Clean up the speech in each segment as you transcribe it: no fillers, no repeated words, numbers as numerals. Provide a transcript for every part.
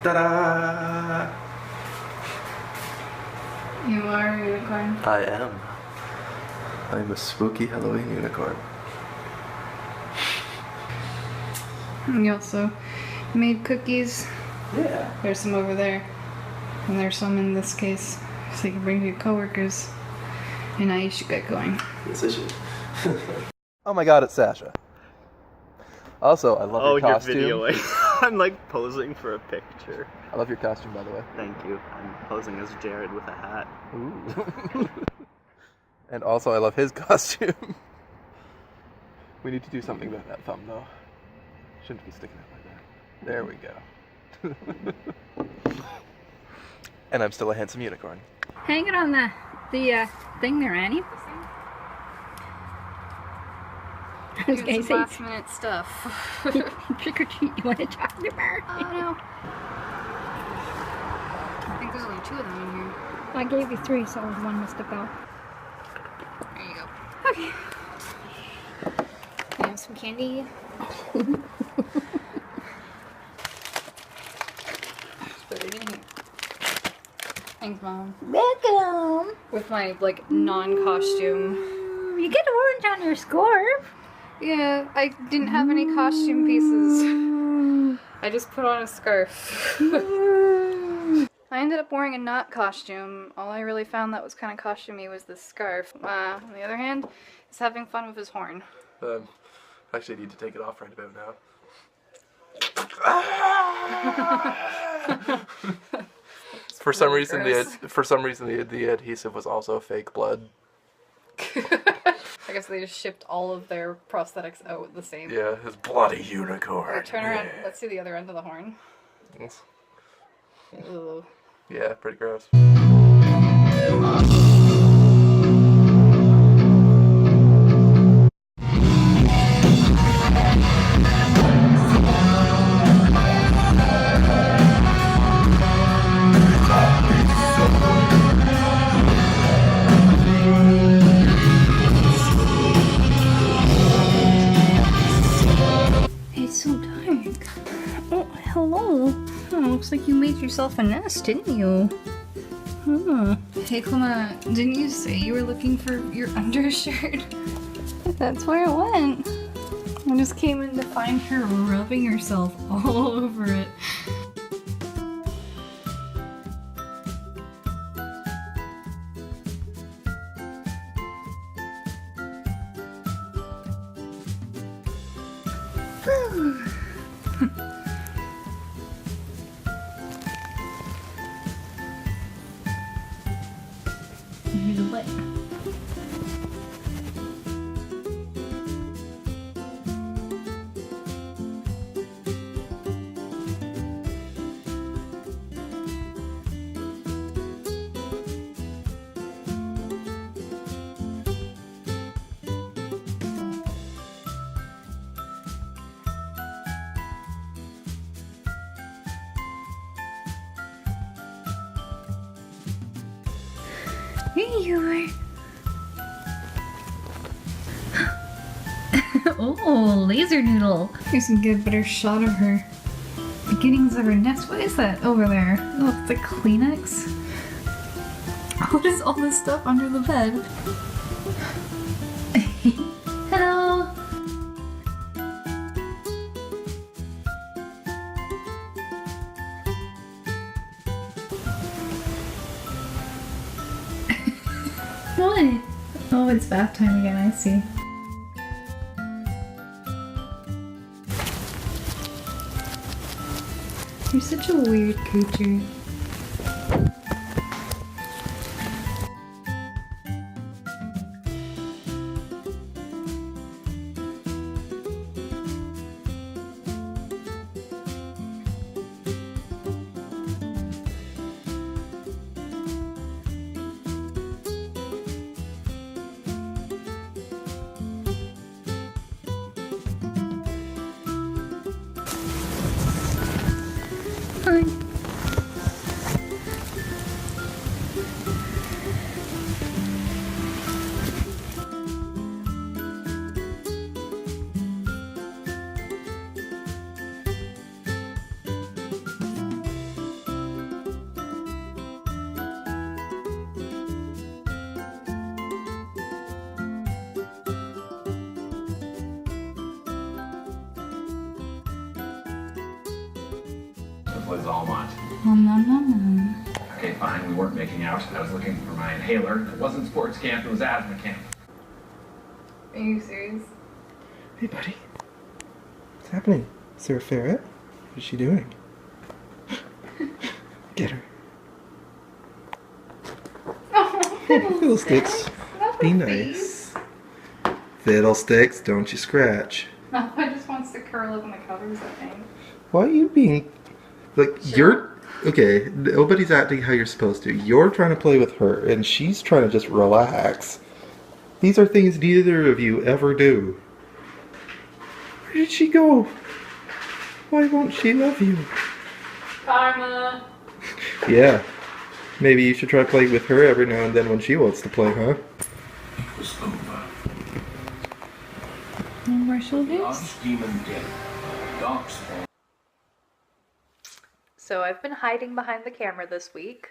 Ta-da! You are a unicorn. I am. I'm a spooky Halloween unicorn. You also made cookies. Yeah. There's some over there. And there's some in this case. So you can bring to your coworkers. And now you should get going. Yes, I should. Oh my god, it's Sasha. Also, I love your costume. You're videoing. I'm like posing for a picture. I love your costume, by the way. Thank you. I'm posing as Jared with a hat. Ooh. And also, I love his costume. We need to do something about that thumb, though. Shouldn't be sticking out like that. There we go. And I'm still a handsome unicorn. Hang it on the thing there, Annie. I was gonna say last minute stuff. Trick or treat, you want a chocolate bar? Oh no. I think there's only 2 of them in here. I gave you 3, so one must have fell. There you go. Okay. Can I have some candy? Just put it in here. Thanks, Mom. Welcome! With my, like, non-costume. You get orange on your scarf. Yeah, I didn't have any costume pieces. I just put on a scarf. I ended up wearing a not costume. All I really found that was kind of costumey was this scarf. On the other hand, he's having fun with his horn. Actually, I need to take it off right about now. For some reason, the adhesive was also fake blood. I guess they just shipped all of their prosthetics out the same. Yeah, his bloody unicorn. Turn around. Let's see the other end of the horn. Yes. Ew. Yeah, pretty gross. It's so dark. Oh, hello. Oh, looks like you made yourself a nest, didn't you? Hey, Clément, didn't you say you were looking for your undershirt? That's where it went. I just came in to find her rubbing herself all over it. Here's a light. Here you are. Oh, laser noodle. Here's a good better shot of her beginnings of her nest. What is that over there? Oh, it's a Kleenex. What is all this stuff under the bed? Hello. What? Oh, it's bath time again, I see. You're such a weird creature. Fine. was all want. Nom nom nom nom. Okay, fine, we weren't making out. I was looking for my inhaler. It wasn't sports camp, it was asthma camp. Are you serious? Hey, buddy. What's happening? Is there a ferret? What is she doing? Get her. Fiddlesticks. Be nice. Fiddlesticks, don't you scratch. No, I just wants to curl up in the covers, I think. Why are you being... Like, you're... Okay, nobody's acting how you're supposed to. You're trying to play with her, and she's trying to just relax. These are things neither of you ever do. Where did she go? Why won't she love you? Karma! Yeah. Maybe you should try playing with her every now and then when she wants to play, huh? It was over. Marshall this? Archdemon dead. Darkspawn. So I've been hiding behind the camera this week.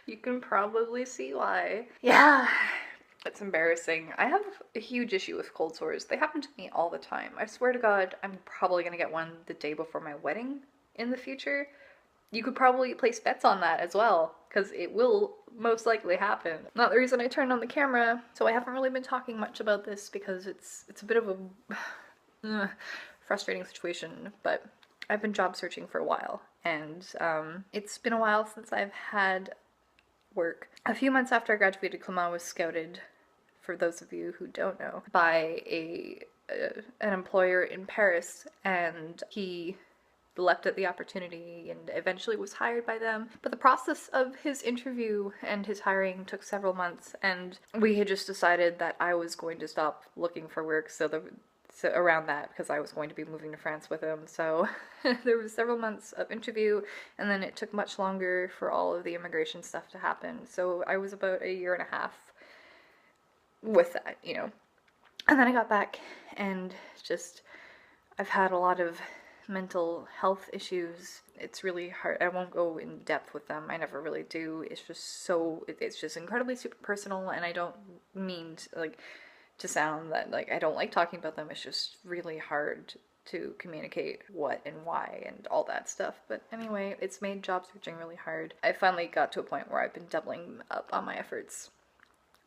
You can probably see why. Yeah, it's embarrassing. I have a huge issue with cold sores. They happen to me all the time. I swear to God, I'm probably gonna get one the day before my wedding in the future. You could probably place bets on that as well, because it will most likely happen. Not the reason I turned on the camera, so I haven't really been talking much about this because it's a bit of a frustrating situation, but I've been job searching for a while, and it's been a while since I've had work. A few months after I graduated, Clément was scouted, for those of you who don't know, by an employer in Paris, and he leapt at the opportunity and eventually was hired by them. But the process of his interview and his hiring took several months, and we had just decided that I was going to stop looking for work, so around that, because I was going to be moving to France with him. So there was several months of interview, and then it took much longer for all of the immigration stuff to happen. So I was about a year and a half with that, you know. And then I got back, and just, I've had a lot of mental health issues. It's really hard. I won't go in depth with them. I never really do. It's just it's just incredibly super personal, and I don't mean to sound that like I don't like talking about them. It's just really hard to communicate what and why and all that stuff. But anyway, it's made job searching really hard. I finally got to a point where I've been doubling up on my efforts.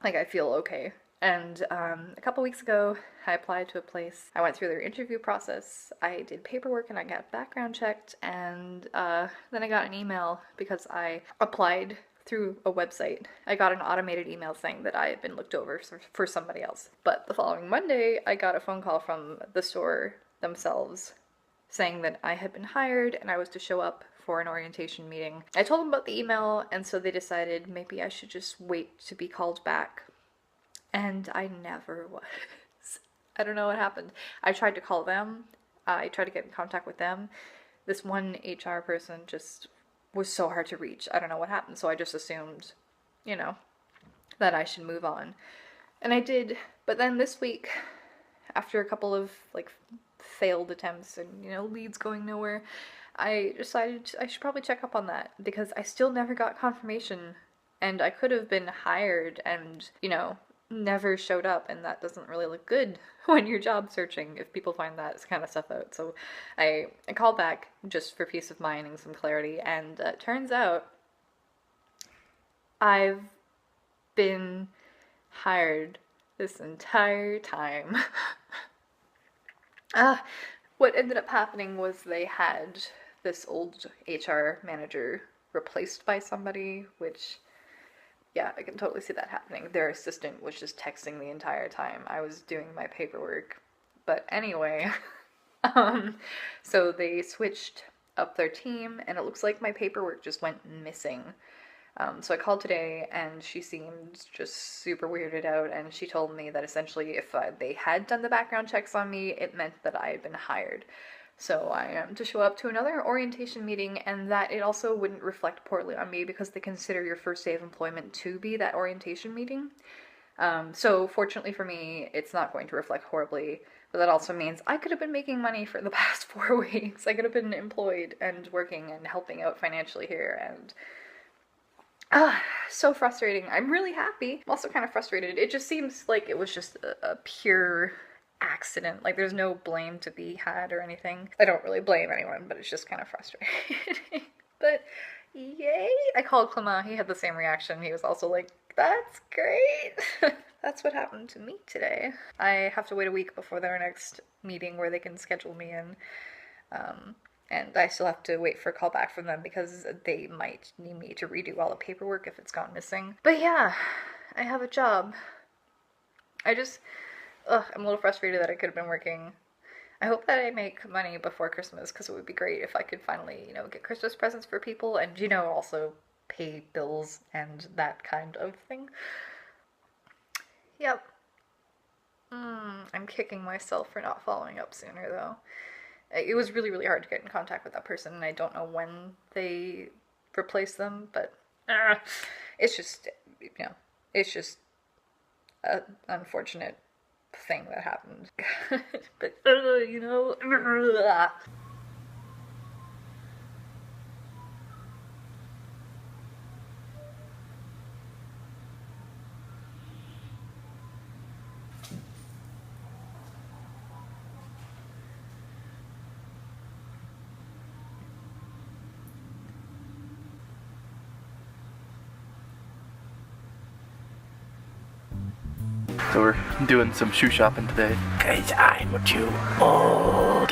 Like, I feel okay. And a couple weeks ago, I applied to a place. I went through their interview process. I did paperwork and I got background checked. And then I got an email because I applied through a website. I got an automated email saying that I had been looked over for somebody else. But the following Monday, I got a phone call from the store themselves saying that I had been hired and I was to show up for an orientation meeting. I told them about the email, and so they decided maybe I should just wait to be called back. And I never was. I don't know what happened. I tried to call them. I tried to get in contact with them. This one HR person just was so hard to reach. I don't know what happened. So I just assumed, you know, that I should move on. And I did. But then this week, after a couple of like failed attempts and, you know, leads going nowhere, I decided I should probably check up on that, because I still never got confirmation, and I could have been hired and, you know, never showed up, and that doesn't really look good when you're job searching if people find that kind of stuff out. So I called back just for peace of mind and some clarity, and turns out I've been hired this entire time. What ended up happening was they had this old HR manager replaced by somebody, which, yeah, I can totally see that happening. Their assistant was just texting the entire time I was doing my paperwork. But anyway, so they switched up their team, and it looks like my paperwork just went missing. So I called today, and she seemed just super weirded out, and she told me that essentially if they had done the background checks on me, it meant that I had been hired. So I am to show up to another orientation meeting, and that it also wouldn't reflect poorly on me because they consider your first day of employment to be that orientation meeting. So fortunately for me, it's not going to reflect horribly, but that also means I could have been making money for the past 4 weeks. I could have been employed and working and helping out financially here, and so frustrating. I'm really happy. I'm also kind of frustrated. It just seems like it was just a pure accident. Like, there's no blame to be had or anything. I don't really blame anyone, but it's just kind of frustrating. But yay! I called Clément. He had the same reaction. He was also like, that's great. That's what happened to me today. I have to wait a week before their next meeting where they can schedule me in. And I still have to wait for a call back from them because they might need me to redo all the paperwork if it's gone missing. But yeah, I have a job. I'm a little frustrated that I could have been working. I hope that I make money before Christmas because it would be great if I could finally, get Christmas presents for people and, also pay bills and that kind of thing. Yep. I'm kicking myself for not following up sooner, though. It was really, really hard to get in contact with that person, and I don't know when they replaced them, but it's just, it's just an unfortunate thing that happened. But, So we're doing some shoe shopping today. Cause I'm too old.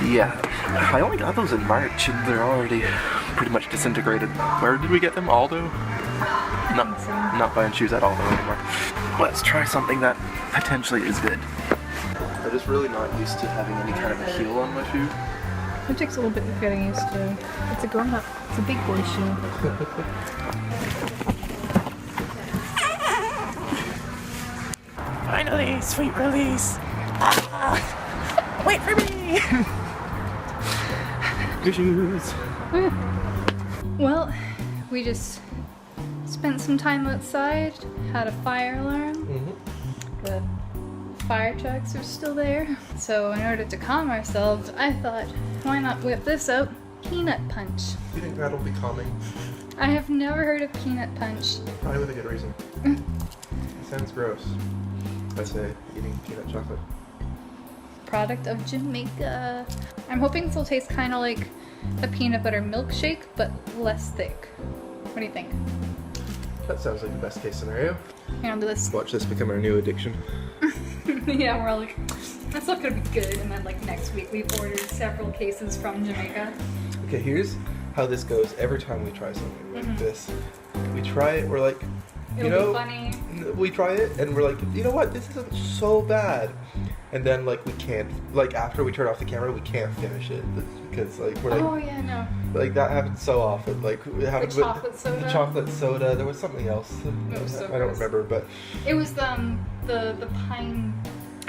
Yeah, I only got those in March and they're already pretty much disintegrated. Where did we get them? Aldo? Not buying shoes at Aldo anymore. Let's try something that potentially is good. I'm just really not used to having any kind of a heel on my shoe. it takes a little bit of getting used to. It's a grown-up. It's a big boy shoe. Finally, sweet release. Wait for me. Your shoes. Well, we just spent some time outside, had a fire alarm. The fire trucks are still there. So in order to calm ourselves, I thought, why not whip this out? Peanut punch. You think that'll be calming? I have never heard of peanut punch. Probably with a good reason. Sounds gross. I say eating peanut chocolate. Product of Jamaica. I'm hoping this will taste kind of like a peanut butter milkshake, but less thick. What do you think? That sounds like the best case scenario. Handle this. Watch this become our new addiction. Yeah, we're all like, that's not gonna be good. And then like next week we've ordered several cases from Jamaica. Okay, here's how this goes every time we try something like this. We try it, we're like, It'll be funny. we try it and we're like, you know what, this isn't so bad. And then like we can't, like after we turn off the camera, we can't finish it because like we're like, Oh yeah, no. like that happens so often. Like it happened The chocolate with soda. the chocolate soda. There was something else. It was so I don't gross. remember, but It was the pine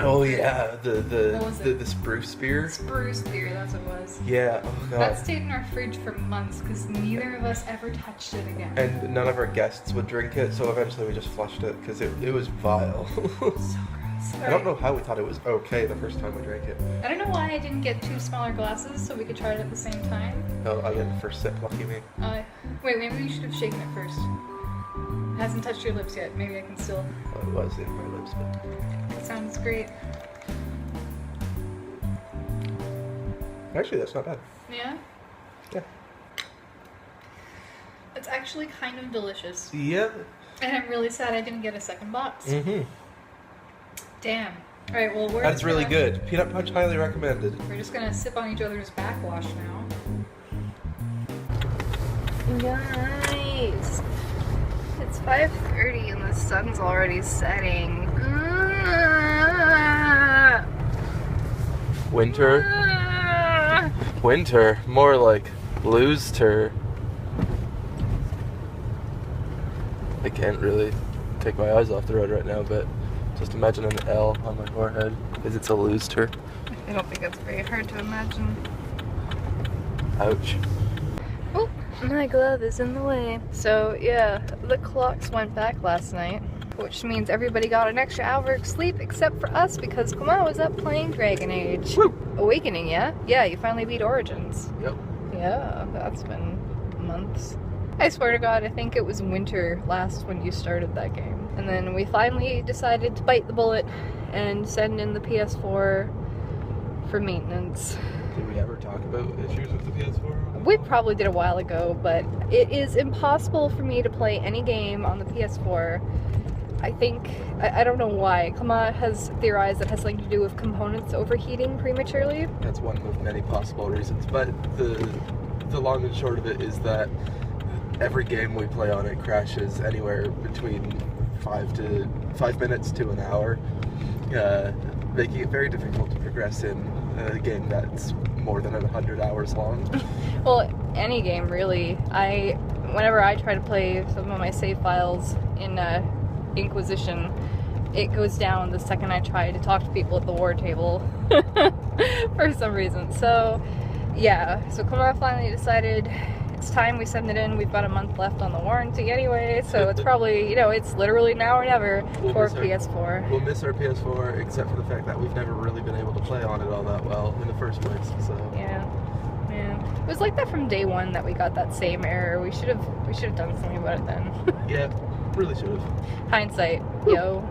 oh yeah, What was it? the spruce beer. spruce beer, that's what it was. Yeah. Oh god. That stayed in our fridge for months because neither of us ever touched it again. And none of our guests would drink it, so eventually we just flushed it because it was vile. So gross. I don't know how we thought it was okay the first time we drank it. I don't know why I didn't get 2 smaller glasses so we could try it at the same time. Oh, I get the first sip, lucky me. Wait, maybe you should have shaken it first. It hasn't touched your lips yet. Maybe I can still. Oh, it was in my lips, but That sounds great. actually that's not bad. Yeah? Yeah. It's actually kind of delicious. Yeah. And I'm really sad I didn't get a second box. Mm-hmm. Damn. Alright, well, That's really good. Peanut punch highly recommended. We're just gonna sip on each other's backwash now. Guys, it's 5:30 and the sun's already setting. Winter. Winter. More like lose-ter. I can't really take my eyes off the road right now, but just imagine an L on my forehead because it's a lose-ter. I don't think it's very hard to imagine. Ouch. Oh, my glove is in the way. So yeah, the clocks went back last night, which means everybody got an extra hour of sleep except for us because Clément was up playing Dragon Age. Woo! Awakening, yeah? Yeah, you finally beat Origins. Yep. Yeah, that's been months. I swear to God, I think it was winter last when you started that game. And then we finally decided to bite the bullet and send in the PS4 for maintenance. Did we ever talk about issues with the PS4? We probably did a while ago, but it is impossible for me to play any game on the PS4. I think, I don't know why. Clément has theorized that it has something to do with components overheating prematurely. That's one of many possible reasons, but the long and short of it is that every game we play on it crashes anywhere between 5 minutes to an hour, making it very difficult to progress in a game that's more than 100 hours long. Well, any game really. Whenever I try to play some of my save files in Inquisition, it goes down the second I try to talk to people at the war table for some reason. So yeah, so Clément finally decided it's time we send it in. We've got a month left on the warranty anyway, so it's probably, you know, it's literally now or never for PS4. We'll miss our PS4, except for the fact that we've never really been able to play on it all that well in the first place, so. Yeah. It was like that from day one that we got that same error. We should have done something about it then. Yeah, really should have. Hindsight, yo.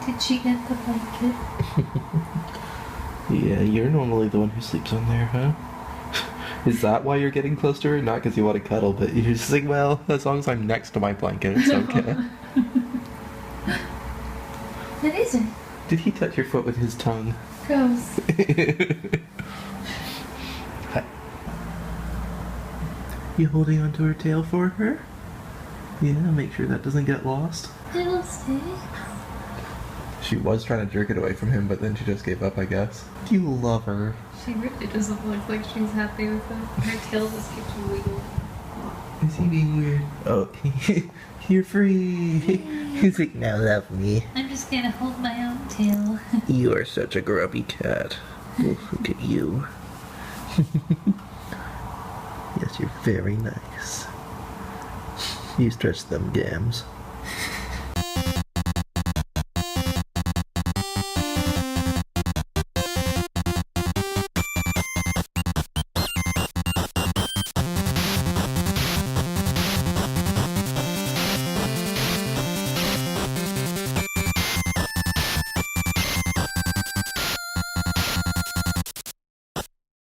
Did she get the blanket? Yeah, you're normally the one who sleeps on there, huh? Is that why you're getting close to her? Not because you want to cuddle, but you're just like, well, as long as I'm next to my blanket, it's okay. What is it? Did he touch your foot with his tongue? Gross. Hi. You holding onto her tail for her? Yeah, make sure that doesn't get lost. It'll stay. She was trying to jerk it away from him, but then she just gave up, I guess. You love her. She really doesn't look like she's happy with it. Her tail just keeps wiggling. Is he being weird? Oh, you're free. He's like, now love me. I'm just gonna hold my own tail. You are such a grubby cat. Oh, look at you. Yes, you're very nice. You stretch them gams.